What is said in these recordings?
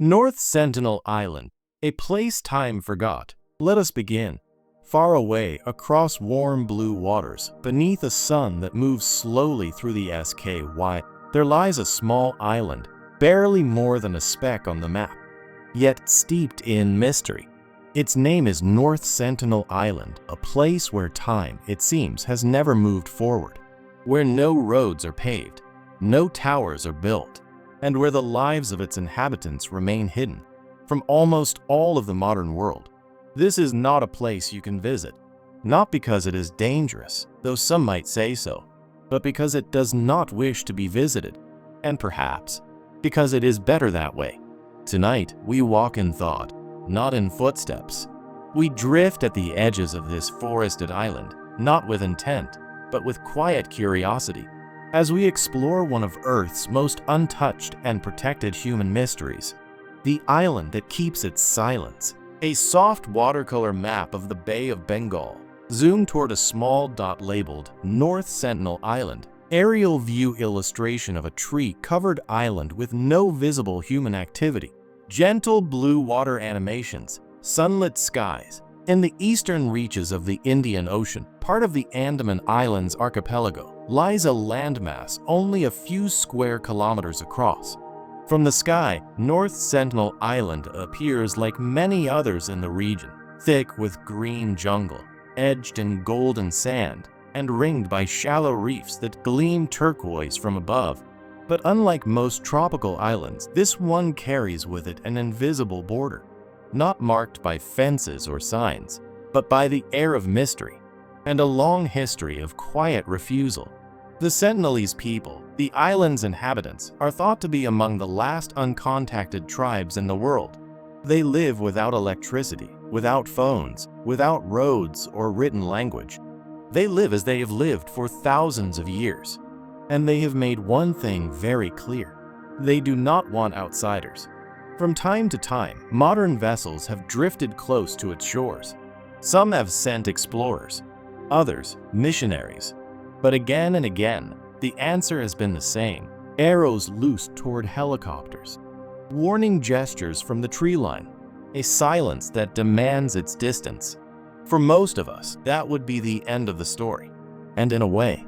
North Sentinel Island, a place time forgot. Let us begin. Far away, across warm blue waters, beneath a sun that moves slowly through the sky, there lies a small island, barely more than a speck on the map, yet steeped in mystery. Its name is North Sentinel Island, a place where time, it seems, has never moved forward, where no roads are paved, no towers are built, and where the lives of its inhabitants remain hidden from almost all of the modern world. This is not a place you can visit, not because it is dangerous, though some might say so, but because it does not wish to be visited, and perhaps because it is better that way. Tonight, we walk in thought, not in footsteps. We drift at the edges of this forested island, not with intent, but with quiet curiosity, as we explore one of Earth's most untouched and protected human mysteries, the island that keeps its silence. A soft watercolor map of the Bay of Bengal, zoomed toward a small dot labeled North Sentinel Island. Aerial view illustration of a tree-covered island with no visible human activity. Gentle blue water animations, sunlit skies. In the eastern reaches of the Indian Ocean, part of the Andaman Islands archipelago, lies a landmass only a few square kilometers across. From the sky, North Sentinel Island appears like many others in the region, thick with green jungle, edged in golden sand, and ringed by shallow reefs that gleam turquoise from above. But unlike most tropical islands, this one carries with it an invisible border, not marked by fences or signs, but by the air of mystery and a long history of quiet refusal. The Sentinelese people, the island's inhabitants, are thought to be among the last uncontacted tribes in the world. They live without electricity, without phones, without roads or written language. They live as they have lived for thousands of years. And they have made one thing very clear. They do not want outsiders. From time to time, modern vessels have drifted close to its shores. Some have sent explorers, others missionaries. But again and again, the answer has been the same. Arrows loosed toward helicopters. Warning gestures from the tree line. A silence that demands its distance. For most of us, that would be the end of the story. And in a way,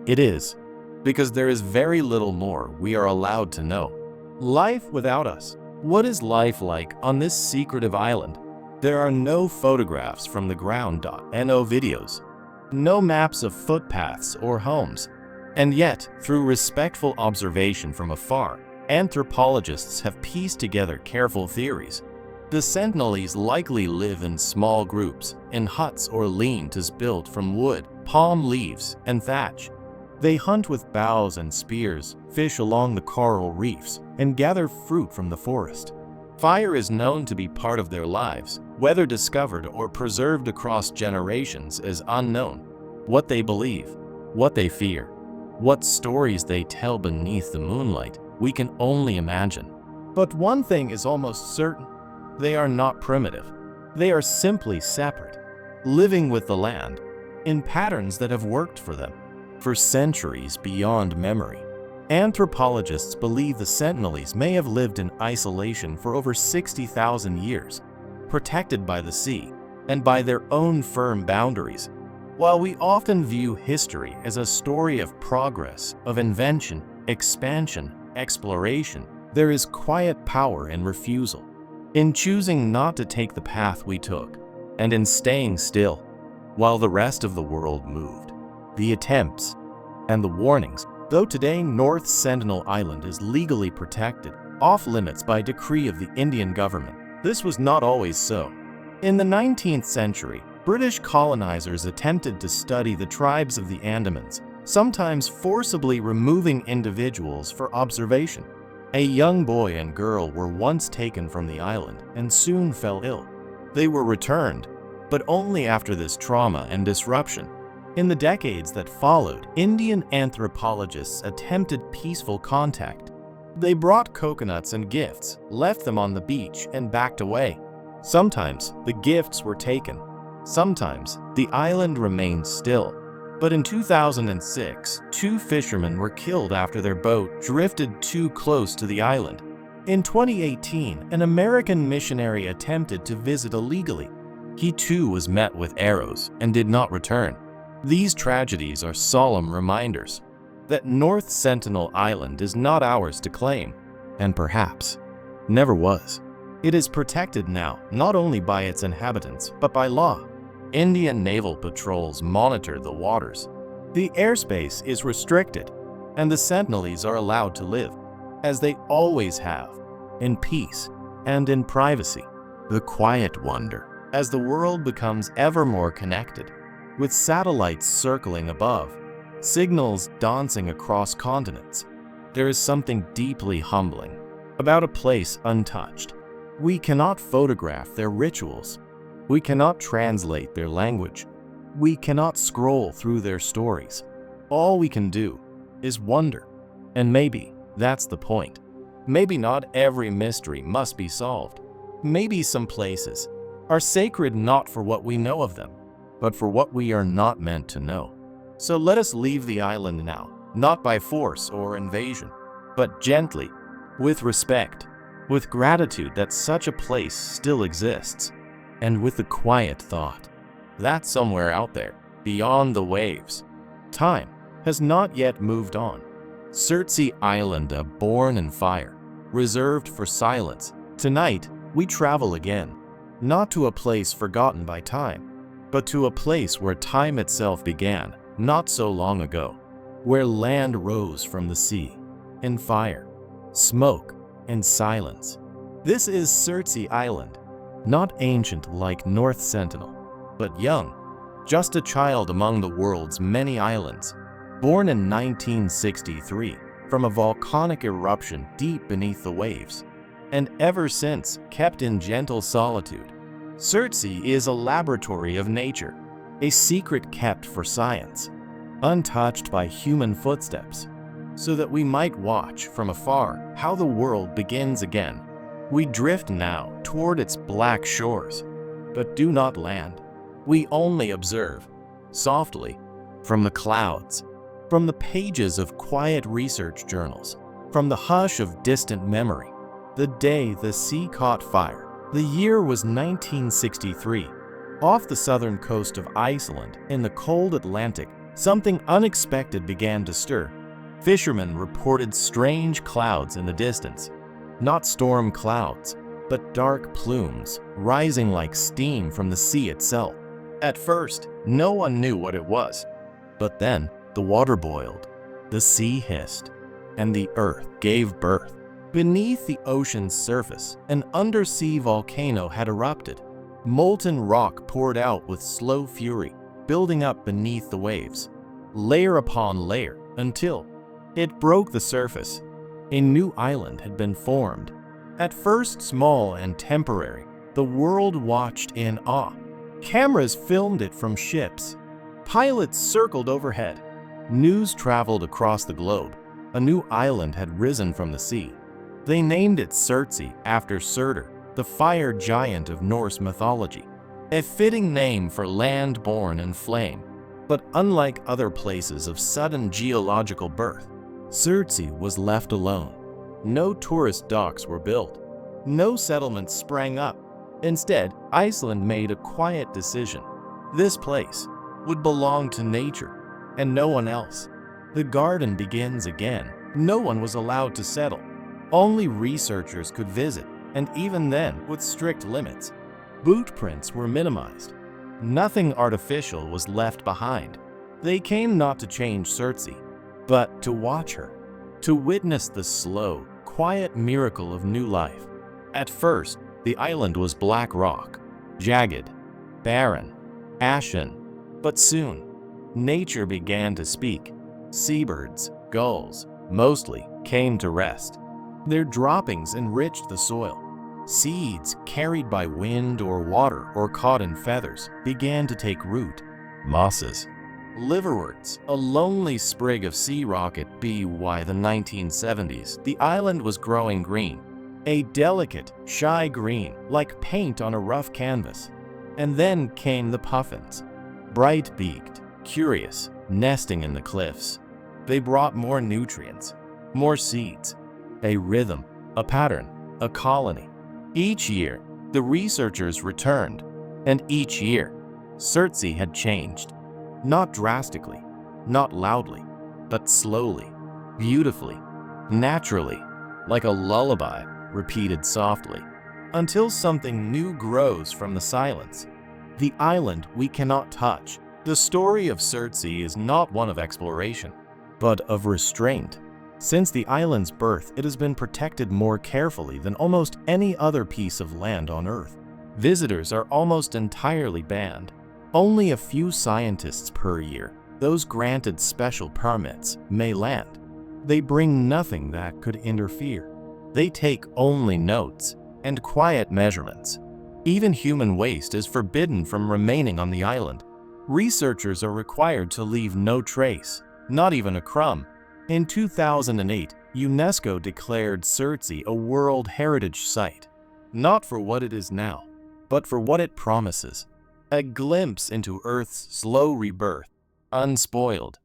it is. Because there is very little more we are allowed to know. Life without us. What is life like on this secretive island? There are no photographs from the ground, no videos, no maps of footpaths or homes. And yet, through respectful observation from afar, anthropologists have pieced together careful theories. The Sentinelese likely live in small groups, in huts or lean-tos built from wood, palm leaves, and thatch. They hunt with bows and spears, fish along the coral reefs, and gather fruit from the forest. Fire is known to be part of their lives. Whether discovered or preserved across generations is unknown. What they believe, what they fear, what stories they tell beneath the moonlight, we can only imagine. But one thing is almost certain. They are not primitive. They are simply separate, living with the land, in patterns that have worked for them for centuries beyond memory. Anthropologists believe the Sentinelese may have lived in isolation for over 60,000 years, protected by the sea and by their own firm boundaries. While we often view history as a story of progress, of invention, expansion, exploration, there is quiet power in refusal, in choosing not to take the path we took, and in staying still while the rest of the world moved. The attempts and the warnings. Though today North Sentinel Island is legally protected, off-limits by decree of the Indian government, this was not always so. In the 19th century, British colonizers attempted to study the tribes of the Andamans, sometimes forcibly removing individuals for observation. A young boy and girl were once taken from the island and soon fell ill. They were returned, but only after this trauma and disruption. In the decades that followed, Indian anthropologists attempted peaceful contact. They brought coconuts and gifts, left them on the beach, and backed away. Sometimes the gifts were taken. Sometimes the island remained still. But in 2006, 2 fishermen were killed after their boat drifted too close to the island. In 2018, an American missionary attempted to visit illegally. He too was met with arrows and did not return. These tragedies are solemn reminders that North Sentinel Island is not ours to claim, and perhaps never was. It is protected now, not only by its inhabitants, but by law. Indian naval patrols monitor the waters. The airspace is restricted, and the Sentinelese are allowed to live, as they always have, in peace and in privacy. The quiet wonder, as the world becomes ever more connected, with satellites circling above, signals dancing across continents. There is something deeply humbling about a place untouched. We cannot photograph their rituals. We cannot translate their language. We cannot scroll through their stories. All we can do is wonder. And maybe that's the point. Maybe not every mystery must be solved. Maybe some places are sacred not for what we know of them, but for what we are not meant to know. So let us leave the island now, not by force or invasion, but gently, with respect, with gratitude that such a place still exists, and with the quiet thought that somewhere out there, beyond the waves, time has not yet moved on. Surtsey Island, a bourne in fire, reserved for silence. Tonight, we travel again, not to a place forgotten by time, but to a place where time itself began not so long ago, where land rose from the sea, in fire, smoke, and silence. This is Surtsey Island, not ancient like North Sentinel, but young, just a child among the world's many islands. Born in 1963 from a volcanic eruption deep beneath the waves, and ever since kept in gentle solitude, Surtsey is a laboratory of nature, a secret kept for science, untouched by human footsteps, so that we might watch from afar how the world begins again. We drift now toward its black shores, but do not land. We only observe, softly, from the clouds, from the pages of quiet research journals, from the hush of distant memory. The day the sea caught fire. The year was 1963. Off the southern coast of Iceland, in the cold Atlantic, something unexpected began to stir. Fishermen reported strange clouds in the distance. Not storm clouds, but dark plumes rising like steam from the sea itself. At first, no one knew what it was. But then, the water boiled, the sea hissed, and the earth gave birth. Beneath the ocean's surface, an undersea volcano had erupted. Molten rock poured out with slow fury, building up beneath the waves, layer upon layer, until it broke the surface. A new island had been formed. At first small and temporary, the world watched in awe. Cameras filmed it from ships. Pilots circled overhead. News traveled across the globe. A new island had risen from the sea. They named it Surtsey after Surtur, the fire giant of Norse mythology. A fitting name for land born in flame. But unlike other places of sudden geological birth, Surtsey was left alone. No tourist docks were built. No settlements sprang up. Instead, Iceland made a quiet decision. This place would belong to nature and no one else. The garden begins again. No one was allowed to settle. Only researchers could visit, and even then with strict limits. Boot prints were minimized. Nothing artificial was left behind. They came not to change Surtsey, but to watch her, to witness the slow, quiet miracle of new life. At first, the island was black rock, jagged, barren, ashen, but soon, nature began to speak. Seabirds, gulls, mostly, came to rest. Their droppings enriched the soil. Seeds carried by wind or water or caught in feathers began to take root. Mosses, liverworts, a lonely sprig of sea rocket by the 1970s, the island was growing green. A delicate, shy green, like paint on a rough canvas. And then came the puffins, bright-beaked, curious, nesting in the cliffs. They brought more nutrients, more seeds, a rhythm, a pattern. a colony. Each year, the researchers returned, and each year, Surtsey had changed. Not drastically, not loudly, but slowly, beautifully, naturally, like a lullaby repeated softly, until something new grows from the silence. The island we cannot touch. The story of Surtsey is not one of exploration, but of restraint. Since the island's birth, it has been protected more carefully than almost any other piece of land on Earth. Visitors are almost entirely banned. Only a few scientists per year, those granted special permits, may land. They bring nothing that could interfere. They take only notes and quiet measurements. Even human waste is forbidden from remaining on the island. Researchers are required to leave no trace, not even a crumb. In 2008, UNESCO declared Surtsey a World Heritage Site, not for what it is now, but for what it promises. A glimpse into Earth's slow rebirth, unspoiled,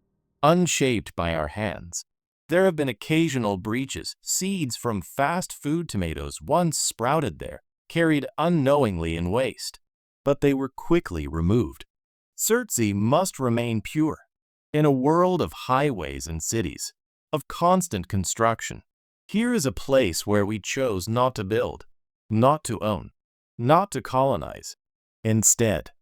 unshaped by our hands. There have been occasional breaches. Seeds from fast food tomatoes once sprouted there, carried unknowingly in waste, but they were quickly removed. Surtsey must remain pure. In a world of highways and cities, of constant construction, here is a place where we chose not to build, not to own, not to colonize. Instead,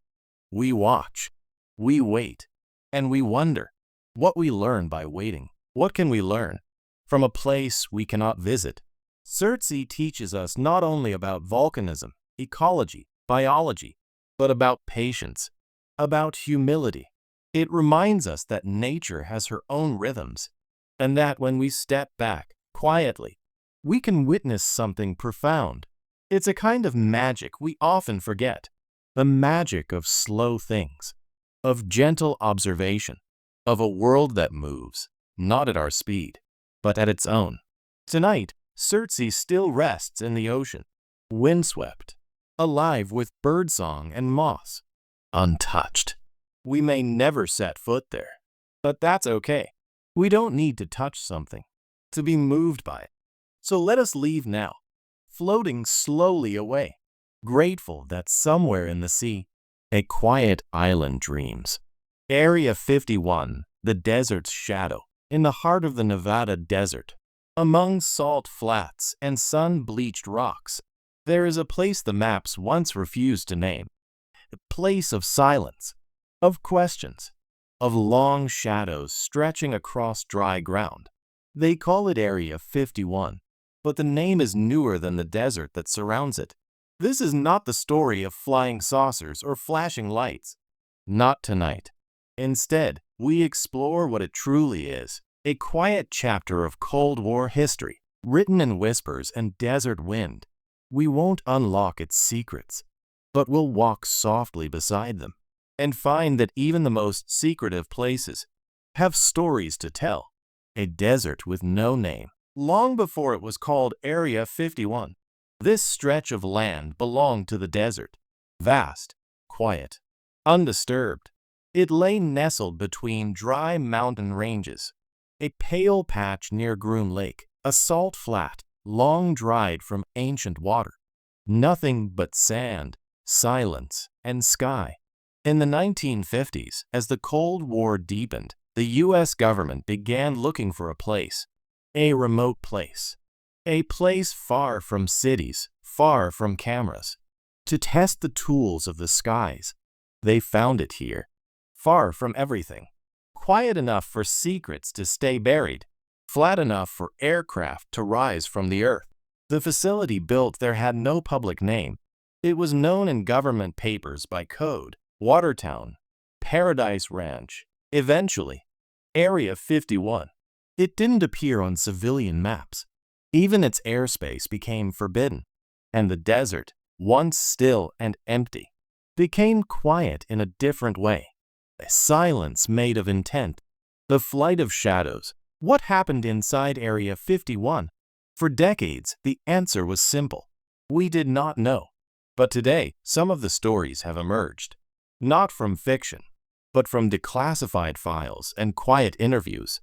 we watch, we wait, and we wonder. What we learn by waiting. What can we learn from a place we cannot visit? Surtsey teaches us not only about volcanism, ecology, biology, but about patience, about humility. It reminds us that nature has her own rhythms, and that when we step back quietly, we can witness something profound. It's a kind of magic we often forget, the magic of slow things, of gentle observation, of a world that moves, not at our speed, but at its own. Tonight, Surtsey still rests in the ocean, windswept, alive with birdsong and moss, untouched. We may never set foot there, but that's okay. We don't need to touch something, to be moved by it. So let us leave now, floating slowly away, grateful that somewhere in the sea, a quiet island dreams. Area 51, the desert's shadow, in the heart of the Nevada desert. Among salt flats and sun-bleached rocks, there is a place the maps once refused to name. A place of silence, of questions, of long shadows stretching across dry ground. They call it Area 51, but the name is newer than the desert that surrounds it. This is not the story of flying saucers or flashing lights. Not tonight. Instead, we explore what it truly is, a quiet chapter of Cold War history, written in whispers and desert wind. We won't unlock its secrets, but we'll walk softly beside them and find that even the most secretive places have stories to tell. A desert with no name, long before it was called Area 51. This stretch of land belonged to the desert, vast, quiet, undisturbed. It lay nestled between dry mountain ranges, a pale patch near Groom Lake, a salt flat, long dried from ancient water. Nothing but sand, silence, and sky. In the 1950s, as the Cold War deepened, the U.S. government began looking for a place, a remote place, a place far from cities, far from cameras, to test the tools of the skies. They found it here, far from everything, quiet enough for secrets to stay buried, flat enough for aircraft to rise from the earth. The facility built there had no public name. It was known in government papers by code, Watertown, Paradise Ranch, eventually, Area 51. It didn't appear on civilian maps. Even its airspace became forbidden, and the desert, once still and empty, became quiet in a different way. A silence made of intent. The flight of shadows. What happened inside Area 51? For decades, the answer was simple. We did not know. But today, some of the stories have emerged. Not from fiction, but from declassified files and quiet interviews.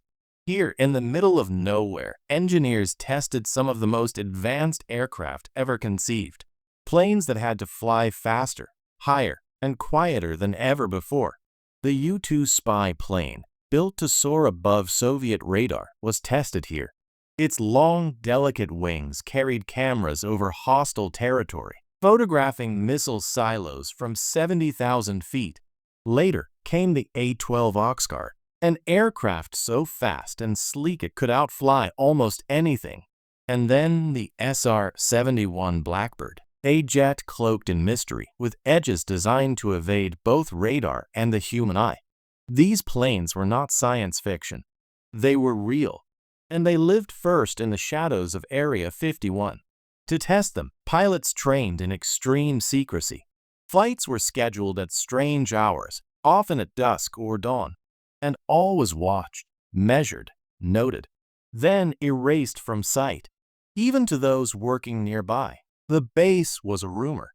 Here, in the middle of nowhere, engineers tested some of the most advanced aircraft ever conceived. Planes that had to fly faster, higher, and quieter than ever before. The U-2 spy plane, built to soar above Soviet radar, was tested here. Its long, delicate wings carried cameras over hostile territory, photographing missile silos from 70,000 feet. Later came the A-12 Oxguard, an aircraft so fast and sleek it could outfly almost anything. And then the SR-71 Blackbird, a jet cloaked in mystery with edges designed to evade both radar and the human eye. These planes were not science fiction. They were real, and they lived first in the shadows of Area 51. To test them, pilots trained in extreme secrecy. Flights were scheduled at strange hours, often at dusk or dawn, and all was watched, measured, noted, then erased from sight, even to those working nearby. The base was a rumor,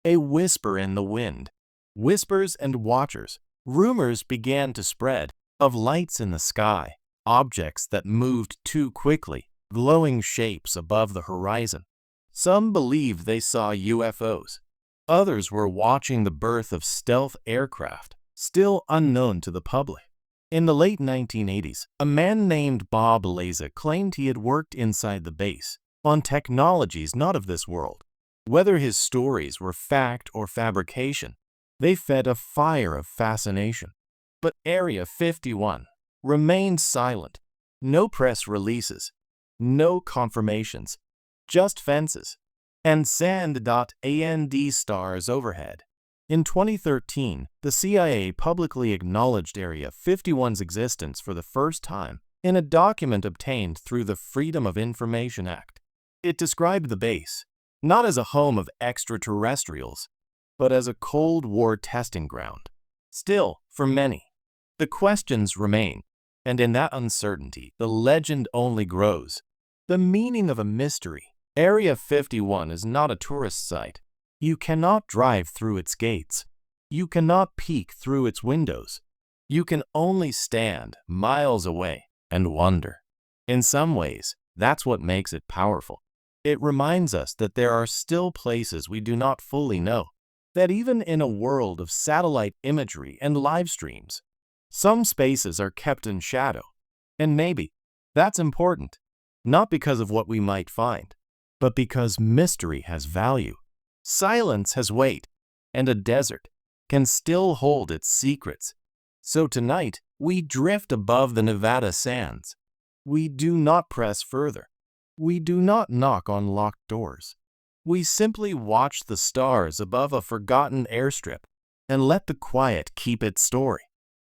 a whisper in the wind. Whispers and watchers. Rumors began to spread of lights in the sky, objects that moved too quickly, glowing shapes above the horizon. Some believed they saw UFOs. Others were watching the birth of stealth aircraft, still unknown to the public. In the late 1980s, a man named Bob Laza claimed he had worked inside the base, on technologies not of this world. Whether his stories were fact or fabrication, they fed a fire of fascination. But Area 51 remained silent. No press releases, no confirmations, just fences and sand.and stars overhead. In 2013, the CIA publicly acknowledged Area 51's existence for the first time in a document obtained through the Freedom of Information Act. It described the base not as a home of extraterrestrials, but as a Cold War testing ground. Still, for many, the questions remain, and in that uncertainty, the legend only grows. The meaning of a mystery. Area 51 is not a tourist site. You cannot drive through its gates. You cannot peek through its windows. You can only stand miles away and wonder. In some ways, that's what makes it powerful. It reminds us that there are still places we do not fully know, that even in a world of satellite imagery and live streams, some spaces are kept in shadow. And maybe that's important, not because of what we might find, but because mystery has value. Silence has weight, and a desert can still hold its secrets. So tonight, we drift above the Nevada sands. We do not press further. We do not knock on locked doors. We simply watch the stars above a forgotten airstrip and let the quiet keep its story.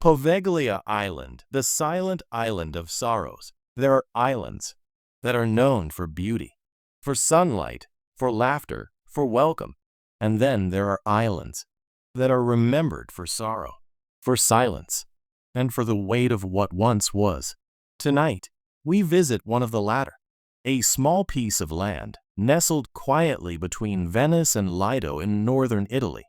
Poveglia Island, the silent island of sorrows. There are islands that are known for beauty, for sunlight, for laughter, for welcome. And then there are islands that are remembered for sorrow, for silence, and for the weight of what once was. Tonight, we visit one of the latter. A small piece of land nestled quietly between Venice and Lido in northern Italy.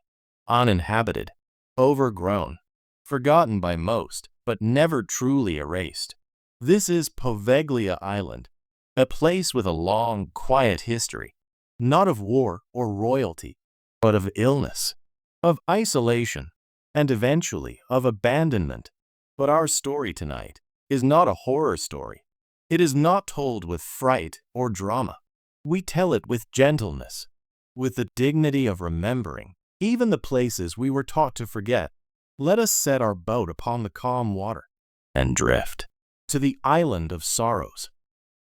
Uninhabited, overgrown, forgotten by most, but never truly erased. This is Poveglia Island, a place with a long, quiet history, not of war or royalty, but of illness, of isolation, and eventually of abandonment. But our story tonight is not a horror story. It is not told with fright or drama. We tell it with gentleness, with the dignity of remembering, even the places we were taught to forget. Let us set our boat upon the calm water and drift to the island of sorrows,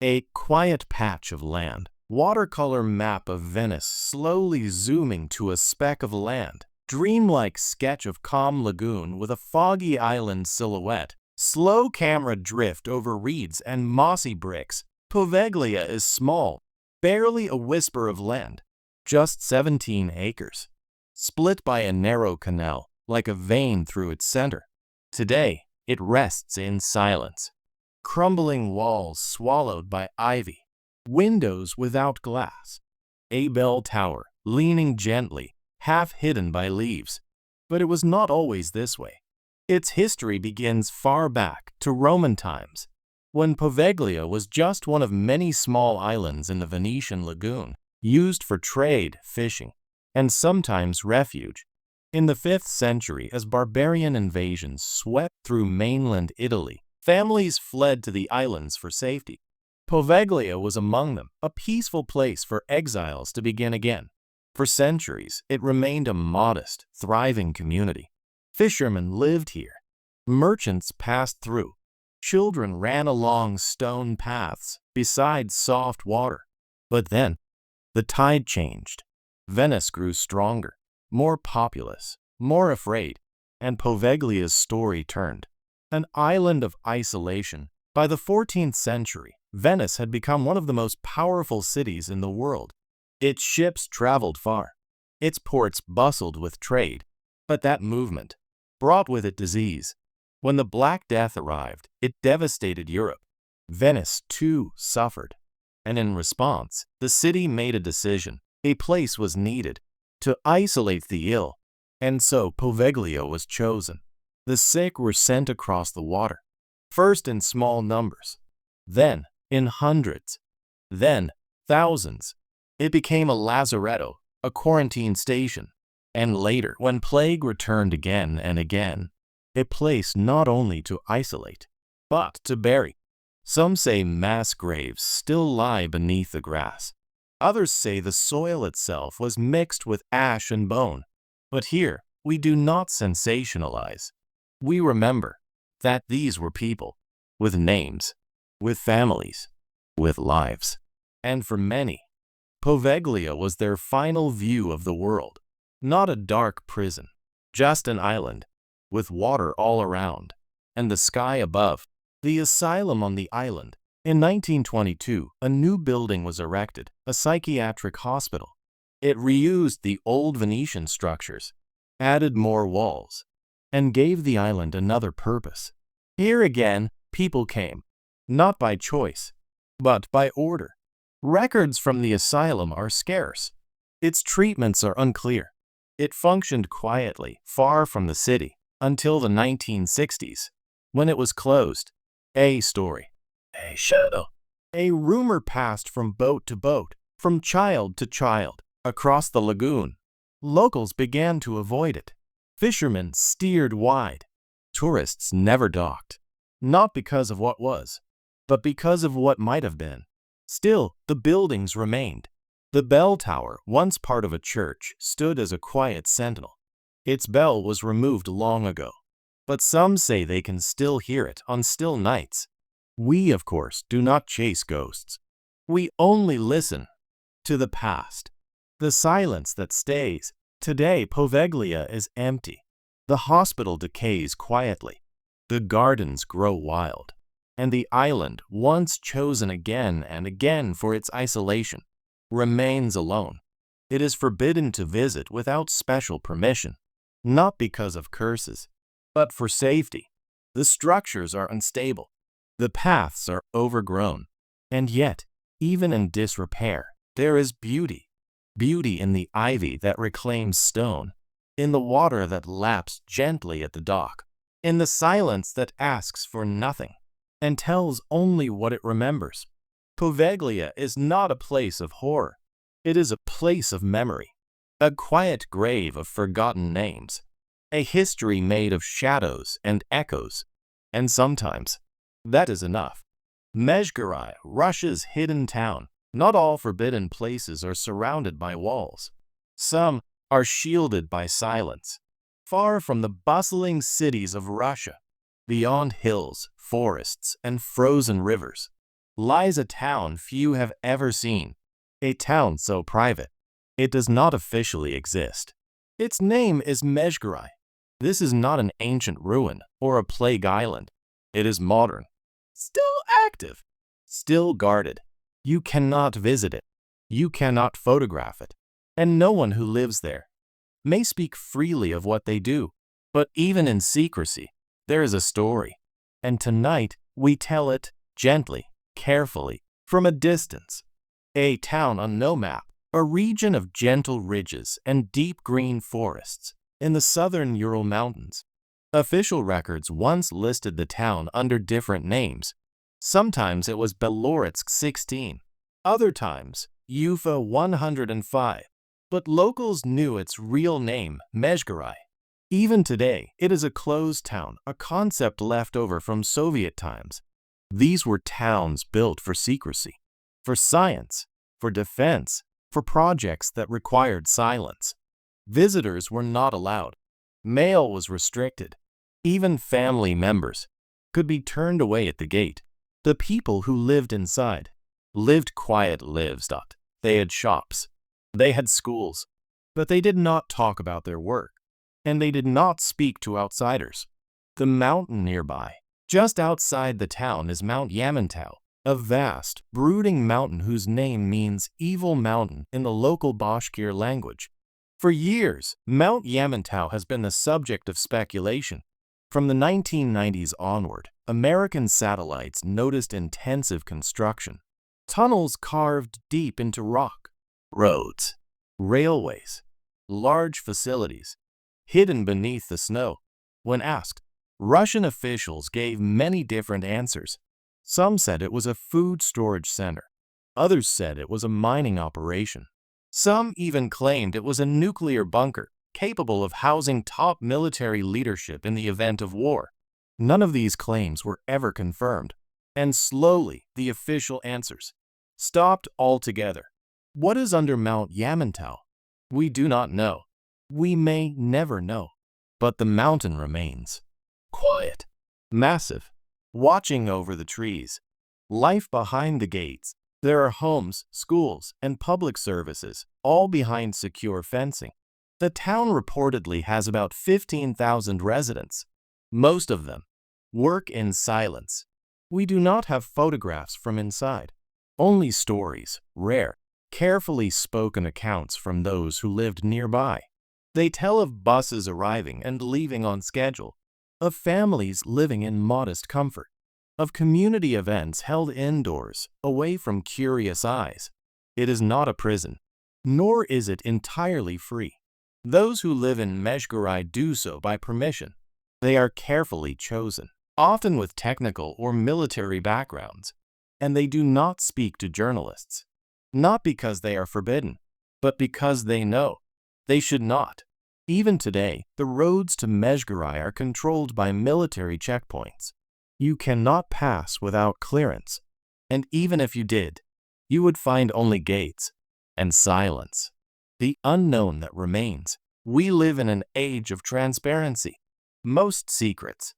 a quiet patch of land. Watercolor map of Venice slowly zooming to a speck of land. Dreamlike sketch of calm lagoon with a foggy island silhouette. Slow camera drift over reeds and mossy bricks. Poveglia is small, barely a whisper of land. Just 17 acres. Split by a narrow canal, like a vein through its center. Today, it rests in silence. Crumbling walls swallowed by ivy. Windows without glass. A bell tower, leaning gently, half hidden by leaves. But it was not always this way. Its history begins far back to Roman times, when Poveglia was just one of many small islands in the Venetian lagoon, used for trade, fishing, and sometimes refuge. In the 5th century, as barbarian invasions swept through mainland Italy, families fled to the islands for safety. Poveglia was among them, a peaceful place for exiles to begin again. For centuries, it remained a modest, thriving community. Fishermen lived here. Merchants passed through. Children ran along stone paths beside soft water. But then, the tide changed. Venice grew stronger, more populous, more afraid, and Poveglia's story turned. An island of isolation. By the 14th century, Venice had become one of the most powerful cities in the world. Its ships traveled far. Its ports bustled with trade. But that movement brought with it disease. When the Black Death arrived, it devastated Europe. Venice, too, suffered. And in response, the city made a decision. A place was needed to isolate the ill. And so Poveglia was chosen. The sick were sent across the water, first in small numbers, then in hundreds, then thousands. It became a lazaretto, a quarantine station, and later, when plague returned again and again, a place not only to isolate, but to bury. Some say mass graves still lie beneath the grass. Others say the soil itself was mixed with ash and bone. But here, we do not sensationalize. We remember that these were people, with names, with families, with lives. And for many, Poveglia was their final view of the world. Not a dark prison, just an island, with water all around, and the sky above. The asylum on the island. In 1922, a new building was erected, a psychiatric hospital. It reused the old Venetian structures, added more walls, and gave the island another purpose. Here again, people came, not by choice, but by order. Records from the asylum are scarce. Its treatments are unclear. It functioned quietly, far from the city, until the 1960s, when it was closed. A story, a shadow. A rumor passed from boat to boat, from child to child, across the lagoon. Locals began to avoid it. Fishermen steered wide. Tourists never docked, not because of what was, but because of what might have been. Still, the buildings remained. The bell tower, once part of a church, stood as a quiet sentinel. Its bell was removed long ago, but some say they can still hear it on still nights. We, of course, do not chase ghosts. We only listen to the past, the silence that stays. Today, Poveglia is empty. The hospital decays quietly. The gardens grow wild. And the island, once chosen again and again for its isolation, remains alone. It is forbidden to visit without special permission, not because of curses, but for safety. The structures are unstable. The paths are overgrown. And yet, even in disrepair, there is beauty. Beauty in the ivy that reclaims stone, in the water that laps gently at the dock, in the silence that asks for nothing and tells only what it remembers. Poveglia is not a place of horror. It is a place of memory, a quiet grave of forgotten names, a history made of shadows and echoes, and sometimes that is enough. Mezhgorye, Russia's hidden town. Not all forbidden places are surrounded by walls. Some are shielded by silence. Far from the bustling cities of Russia, beyond hills, forests, and frozen rivers, lies a town few have ever seen. A town so private, it does not officially exist. Its name is Mezhgorye. This is not an ancient ruin or a plague island. It is modern, still active, still guarded. You cannot visit it. You cannot photograph it. And no one who lives there may speak freely of what they do. But even in secrecy, there is a story. And tonight, we tell it gently, carefully, from a distance. A town on no map, a region of gentle ridges and deep green forests in the southern Ural Mountains. Official records once listed the town under different names, Sometimes it was Beloretsk 16, other times Ufa 105, but locals knew its real name, Mezhgorye. Even today, it is a closed town, a concept left over from Soviet times. These were towns built for secrecy, for science, for defense, for projects that required silence. Visitors were not allowed. Mail was restricted. Even family members could be turned away at the gate. The people who lived inside lived quiet lives. They had shops. They had schools. But they did not talk about their work. And they did not speak to outsiders. The mountain nearby, just outside the town, is Mount Yamantau, a vast, brooding mountain whose name means evil mountain in the local Bashkir language. For years, Mount Yamantau has been the subject of speculation. From the 1990s onward, American satellites noticed intensive construction. Tunnels carved deep into rock, roads, railways, large facilities, hidden beneath the snow. When asked, Russian officials gave many different answers. Some said it was a food storage center. Others said it was a mining operation. Some even claimed it was a nuclear bunker, capable of housing top military leadership in the event of war. None of these claims were ever confirmed, and slowly the official answers stopped altogether. What is under Mount Yamantau? We do not know. We may never know. But the mountain remains quiet, massive, watching over the trees. Life behind the gates. There are homes, schools, and public services, all behind secure fencing. The town reportedly has about 15,000 residents. Most of them work in silence. We do not have photographs from inside, only stories, rare, carefully spoken accounts from those who lived nearby. They tell of buses arriving and leaving on schedule, of families living in modest comfort, of community events held indoors, away from curious eyes. It is not a prison, nor is it entirely free. Those who live in Mezhgorye do so by permission. They are carefully chosen, often with technical or military backgrounds, and they do not speak to journalists. Not because they are forbidden, but because they know they should not. Even today, the roads to Mezhgorye are controlled by military checkpoints. You cannot pass without clearance, and even if you did, you would find only gates and silence. The unknown that remains. We live in an age of transparency. Most secrets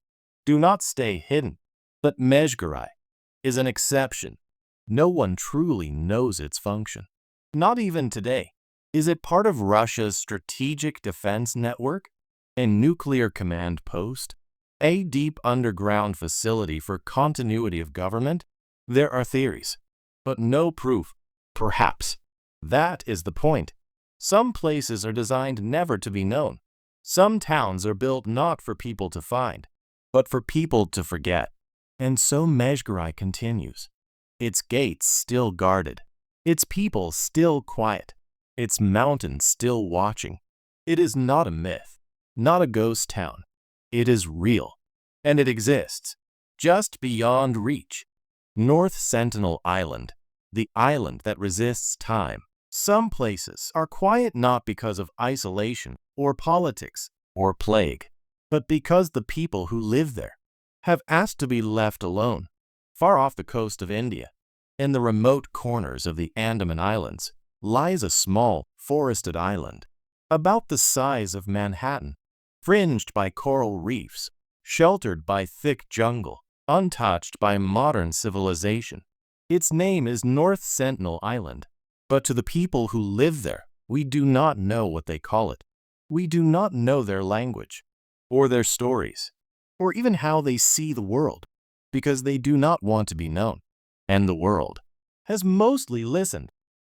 do not stay hidden, but Mezhgorye is an exception. No one truly knows its function. Not even today. Is it part of Russia's strategic defense network? A nuclear command post? A deep underground facility for continuity of government? There are theories, but no proof. Perhaps. That is the point. Some places are designed never to be known. Some towns are built not for people to find, but for people to forget. And so Mezhgorye continues. Its gates still guarded. Its people still quiet. Its mountains still watching. It is not a myth, not a ghost town. It is real, and it exists, just beyond reach. North Sentinel Island, the island that resists time. Some places are quiet not because of isolation or politics or plague, but because the people who live there have asked to be left alone. Far off the coast of India, in the remote corners of the Andaman Islands, lies a small, forested island, about the size of Manhattan, fringed by coral reefs, sheltered by thick jungle, untouched by modern civilization. Its name is North Sentinel Island. But to the people who live there, we do not know what they call it. We do not know their language, or their stories, or even how they see the world, because they do not want to be known. And the world has mostly listened.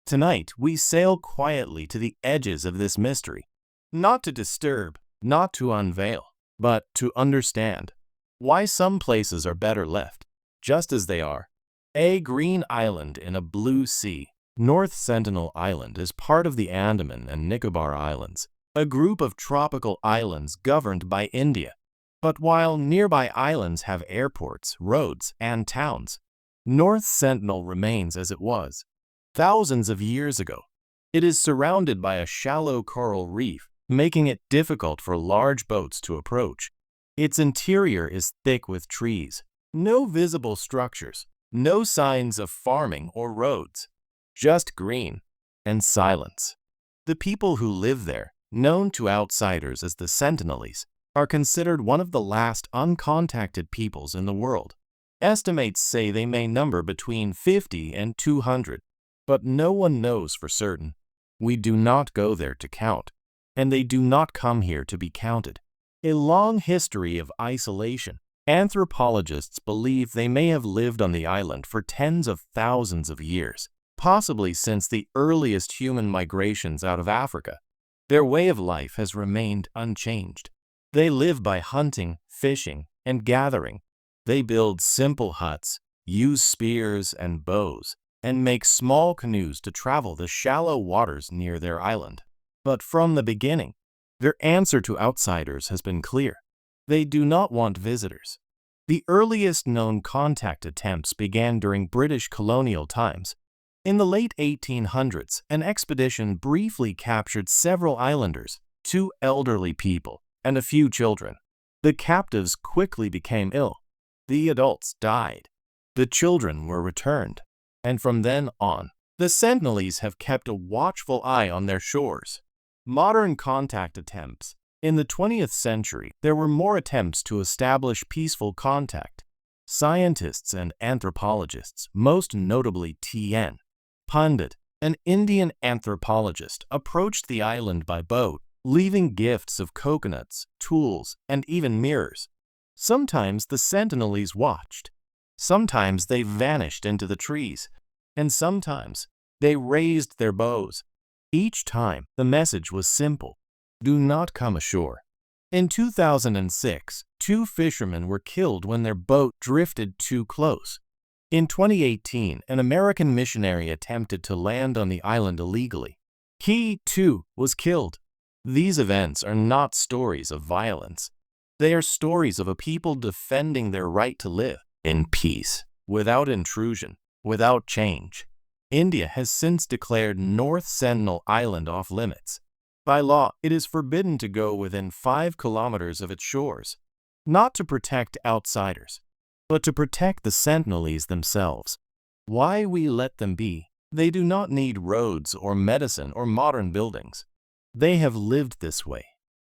Tonight, we sail quietly to the edges of this mystery, not to disturb, not to unveil, but to understand why some places are better left just as they are. A green island in a blue sea. North Sentinel Island is part of the Andaman and Nicobar Islands, a group of tropical islands governed by India. But while nearby islands have airports, roads, and towns, North Sentinel remains as it was thousands of years ago. It is surrounded by a shallow coral reef, making it difficult for large boats to approach. Its interior is thick with trees, no visible structures, no signs of farming or roads, just green and silence. The people who live there, known to outsiders as the Sentinelese, are considered one of the last uncontacted peoples in the world. Estimates say they may number between 50 and 200, but no one knows for certain. We do not go there to count, and they do not come here to be counted. A long history of isolation. Anthropologists believe they may have lived on the island for tens of thousands of years, possibly since the earliest human migrations out of Africa. Their way of life has remained unchanged. They live by hunting, fishing, and gathering. They build simple huts, use spears and bows, and make small canoes to travel the shallow waters near their island. But from the beginning, their answer to outsiders has been clear. They do not want visitors. The earliest known contact attempts began during British colonial times. In the late 1800s, an expedition briefly captured several islanders, 2 elderly people, and a few children. The captives quickly became ill. The adults died. The children were returned. And from then on, the Sentinelese have kept a watchful eye on their shores. Modern contact attempts. In the 20th century, there were more attempts to establish peaceful contact. Scientists and anthropologists, most notably T.N. Pundit, an Indian anthropologist, approached the island by boat, leaving gifts of coconuts, tools, and even mirrors. Sometimes the Sentinelese watched. Sometimes they vanished into the trees. And sometimes they raised their bows. Each time, the message was simple: do not come ashore. In 2006, 2 fishermen were killed when their boat drifted too close. In 2018, an American missionary attempted to land on the island illegally. He, too, was killed. These events are not stories of violence. They are stories of a people defending their right to live in peace, without intrusion, without change. India has since declared North Sentinel Island off limits. By law, it is forbidden to go within 5 kilometers of its shores, not to protect outsiders, but to protect the Sentinelese themselves. Why we let them be? They do not need roads or medicine or modern buildings. They have lived this way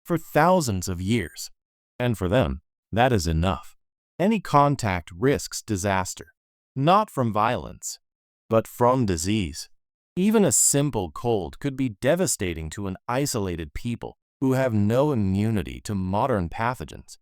for thousands of years, and for them, that is enough. Any contact risks disaster, not from violence, but from disease. Even a simple cold could be devastating to an isolated people who have no immunity to modern pathogens.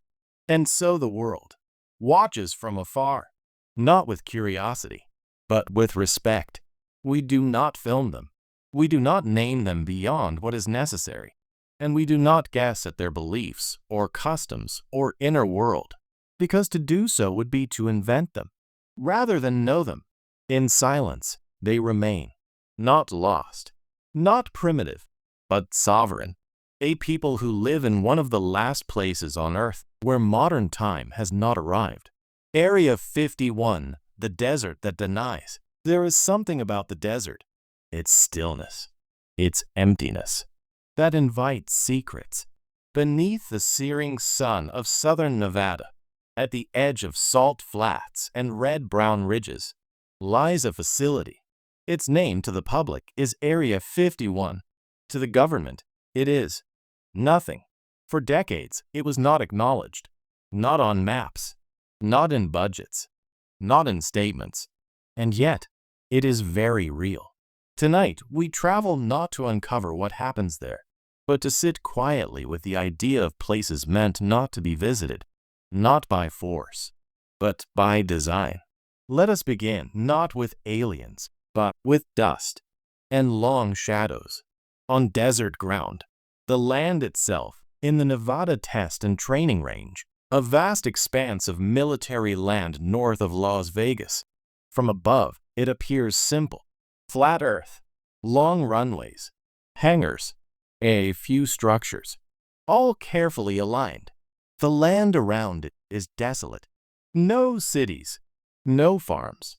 And so the world watches from afar, not with curiosity, but with respect. We do not film them. We do not name them beyond what is necessary. And we do not guess at their beliefs or customs or inner world, because to do so would be to invent them, rather than know them. In silence, they remain, not lost, not primitive, but sovereign, a people who live in one of the last places on Earth where modern time has not arrived. Area 51, the desert that denies. There is something about the desert, its stillness, its emptiness, that invites secrets. Beneath the searing sun of southern Nevada, at the edge of salt flats and red-brown ridges, lies a facility. Its name to the public is Area 51. To the government, it is nothing. For decades, it was not acknowledged, not on maps, not in budgets, not in statements. And yet, it is very real. Tonight, we travel not to uncover what happens there, but to sit quietly with the idea of places meant not to be visited, not by force, but by design. Let us begin not with aliens, but with dust and long shadows. On desert ground, the land itself, in the Nevada Test and Training Range, a vast expanse of military land north of Las Vegas. From above, it appears simple. Flat earth, long runways, hangars, a few structures, all carefully aligned. The land around it is desolate. No cities, no farms,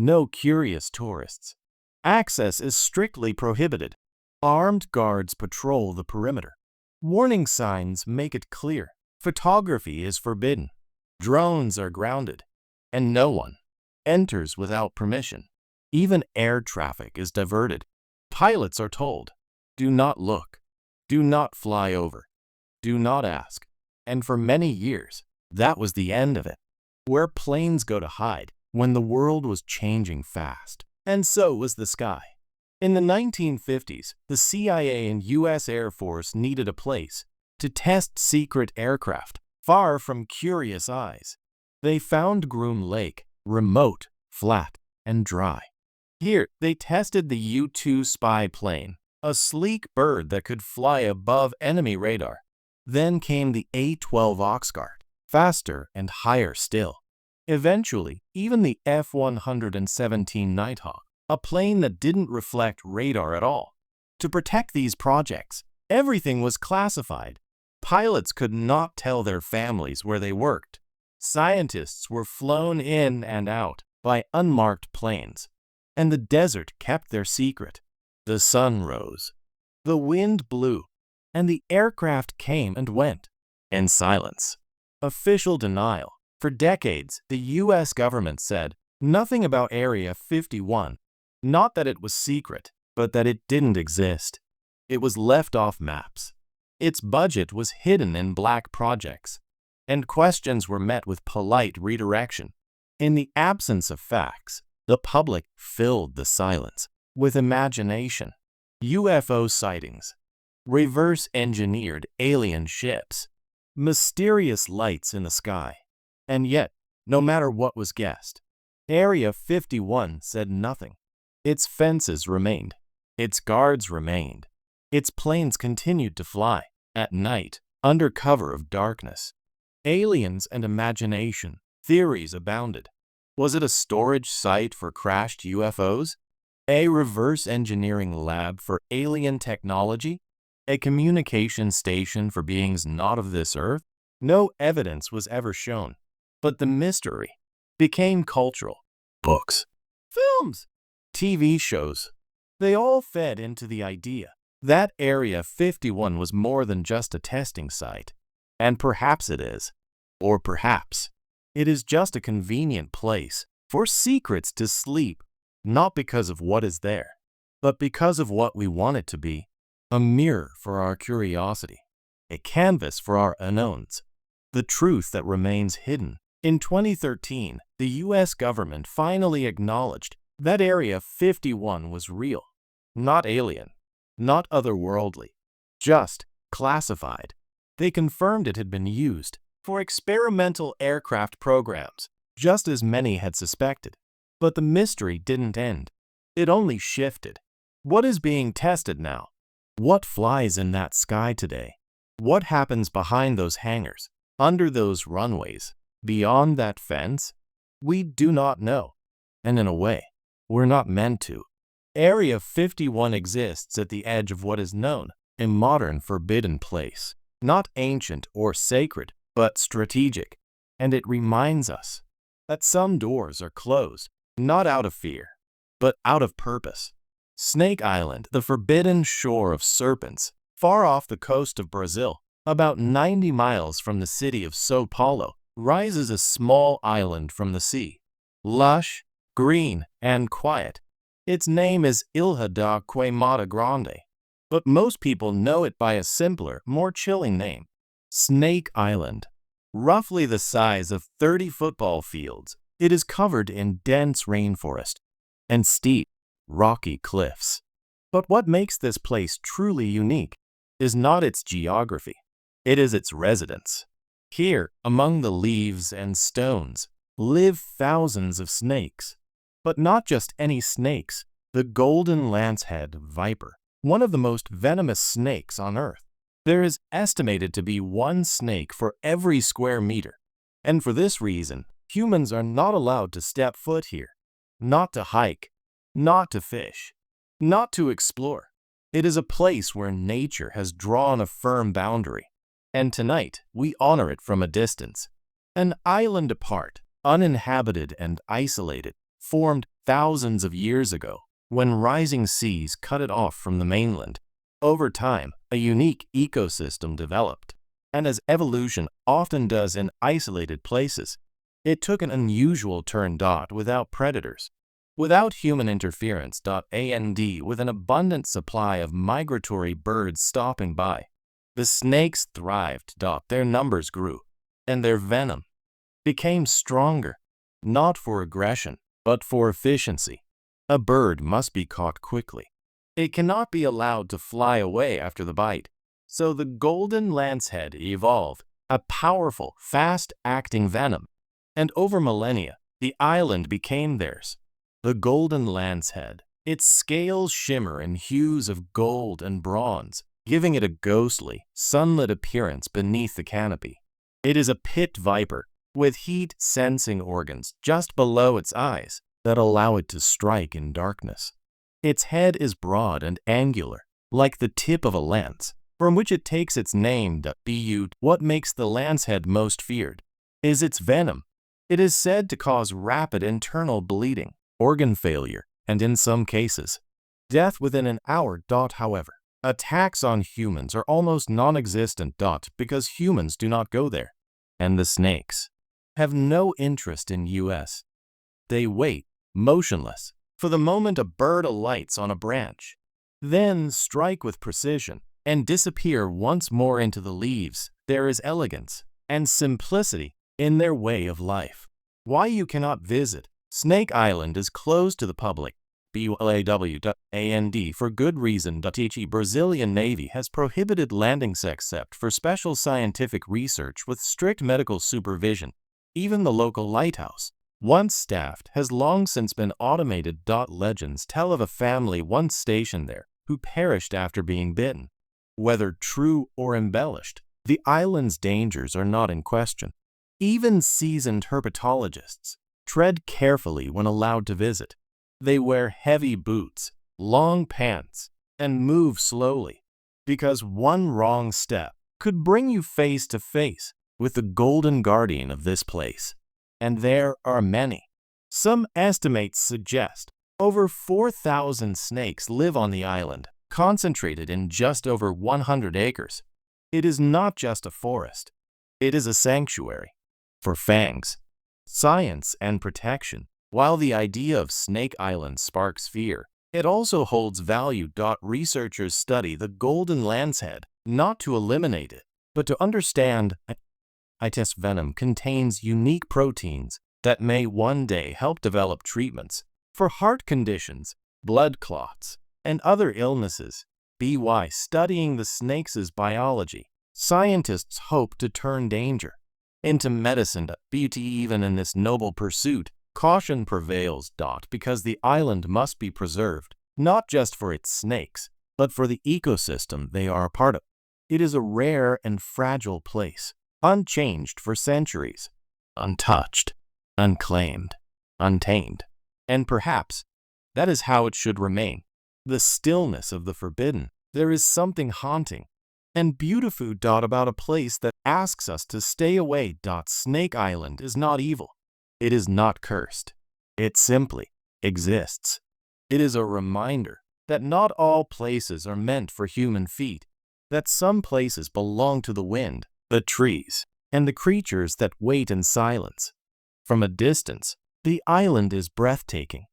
No curious tourists. Access is strictly prohibited. Armed guards patrol the perimeter. Warning signs make it clear. Photography is forbidden. Drones are grounded. And no one enters without permission. Even air traffic is diverted. Pilots are told, do not look, do not fly over, do not ask. And for many years, that was the end of it. Where planes go to hide when the world was changing fast. And so was the sky. In the 1950s, the CIA and U.S. Air Force needed a place to test secret aircraft far from curious eyes. They found Groom Lake, remote, flat, and dry. Here, they tested the U-2 spy plane, a sleek bird that could fly above enemy radar. Then came the A-12 Oxguard, faster and higher still. Eventually, even the F-117 Nighthawk, a plane that didn't reflect radar at all. To protect these projects, everything was classified. Pilots could not tell their families where they worked. Scientists were flown in and out by unmarked planes, and the desert kept their secret. The sun rose, the wind blew, and the aircraft came and went in silence. Official denial. For decades, the U.S. government said nothing about Area 51. Not that it was secret, but that it didn't exist. It was left off maps. Its budget was hidden in black projects, and questions were met with polite redirection. In the absence of facts, the public filled the silence with imagination. UFO sightings, reverse-engineered alien ships, mysterious lights in the sky. And yet, no matter what was guessed, Area 51 said nothing. Its fences remained. Its guards remained. Its planes continued to fly, at night, under cover of darkness. Aliens and imagination, theories abounded. Was it a storage site for crashed UFOs? A reverse engineering lab for alien technology? A communication station for beings not of this earth? No evidence was ever shown. But the mystery became cultural. Books, films, TV shows, they all fed into the idea that Area 51 was more than just a testing site. And perhaps it is. Or perhaps it is just a convenient place for secrets to sleep, not because of what is there, but because of what we want it to be. A mirror for our curiosity, a canvas for our unknowns, the truth that remains hidden. In 2013, the U.S. government finally acknowledged that Area 51 was real, not alien, not otherworldly, just classified. They confirmed it had been used for experimental aircraft programs, just as many had suspected. But the mystery didn't end. It only shifted. What is being tested now? What flies in that sky today? What happens behind those hangars, under those runways? Beyond that fence, we do not know, and in a way, we're not meant to. Area 51 exists at the edge of what is known, a modern forbidden place, not ancient or sacred, but strategic, and it reminds us that some doors are closed, not out of fear, but out of purpose. Snake Island, the forbidden shore of serpents, far off the coast of Brazil, about 90 miles from the city of São Paulo, rises a small island from the sea. Lush, green, and quiet. Its name is Ilha da Queimada Grande, but most people know it by a simpler, more chilling name, Snake Island. Roughly the size of 30 football fields, it is covered in dense rainforest and steep, rocky cliffs. But what makes this place truly unique is not its geography, it is its residents. Here, among the leaves and stones, live thousands of snakes. But not just any snakes, the golden lancehead viper, one of the most venomous snakes on Earth. There is estimated to be one snake for every square meter. And for this reason, humans are not allowed to step foot here, not to hike, not to fish, not to explore. It is a place where nature has drawn a firm boundary. And tonight, we honor it from a distance. An island apart, uninhabited and isolated, formed thousands of years ago, when rising seas cut it off from the mainland. Over time, a unique ecosystem developed, and as evolution often does in isolated places, it took an unusual turn. Without predators, without human interference. And with an abundant supply of migratory birds stopping by, the snakes thrived. Their numbers grew, and their venom became stronger, not for aggression, but for efficiency. A bird must be caught quickly. It cannot be allowed to fly away after the bite. So the golden lancehead evolved, a powerful, fast-acting venom, and over millennia, the island became theirs. The golden lancehead, its scales shimmer in hues of gold and bronze, giving it a ghostly, sunlit appearance beneath the canopy. It is a pit viper, with heat-sensing organs just below its eyes that allow it to strike in darkness. Its head is broad and angular, like the tip of a lance, from which it takes its name. What makes the lancehead most feared is its venom. It is said to cause rapid internal bleeding, organ failure, and in some cases, death within an hour. However, attacks on humans are almost non-existent. Because humans do not go there, and the snakes have no interest in us. They wait, motionless, for the moment a bird alights on a branch, then strike with precision and disappear once more into the leaves. There is elegance and simplicity in their way of life. Why you cannot visit Snake Island is closed to the public. And for good reason. The Brazilian Navy has prohibited landings except for special scientific research with strict medical supervision. Even the local lighthouse, once staffed, has long since been automated. Legends tell of a family once stationed there who perished after being bitten. Whether true or embellished, the island's dangers are not in question. Even seasoned herpetologists tread carefully when allowed to visit. They wear heavy boots, long pants, and move slowly, because one wrong step could bring you face to face with the golden guardian of this place. And there are many. Some estimates suggest over 4,000 snakes live on the island, concentrated in just over 100 acres. It is not just a forest. It is a sanctuary for fangs, science, and protection. While the idea of Snake Island sparks fear, it also holds value. Researchers study the golden lancehead not to eliminate it, but to understand its venom contains unique proteins that may one day help develop treatments for heart conditions, blood clots, and other illnesses. By studying the snake's biology, scientists hope to turn danger into medicine. Even in this noble pursuit, caution prevails. Because the island must be preserved, not just for its snakes, but for the ecosystem they are a part of. It is a rare and fragile place, unchanged for centuries, untouched, unclaimed, untamed, and perhaps that is how it should remain. The stillness of the forbidden. There is something haunting and beautiful about a place that asks us to stay away. Snake Island is not evil. It is not cursed. It simply exists. It is a reminder that not all places are meant for human feet, that some places belong to the wind, the trees, and the creatures that wait in silence. From a distance, the island is breathtaking.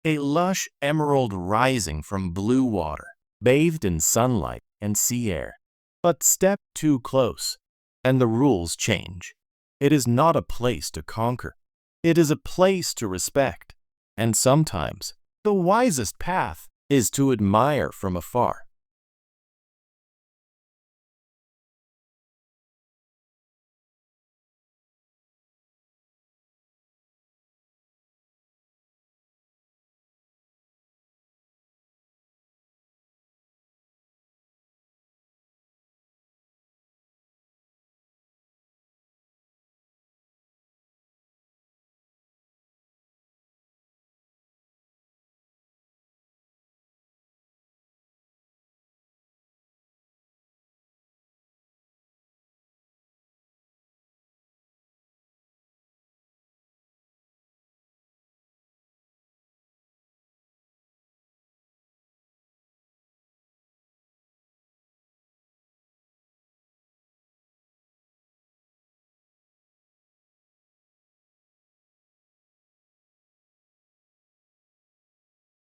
A lush emerald rising from blue water, bathed in sunlight and sea air. But step too close, and the rules change. It is not a place to conquer. It is a place to respect. And sometimes, the wisest path is to admire from afar.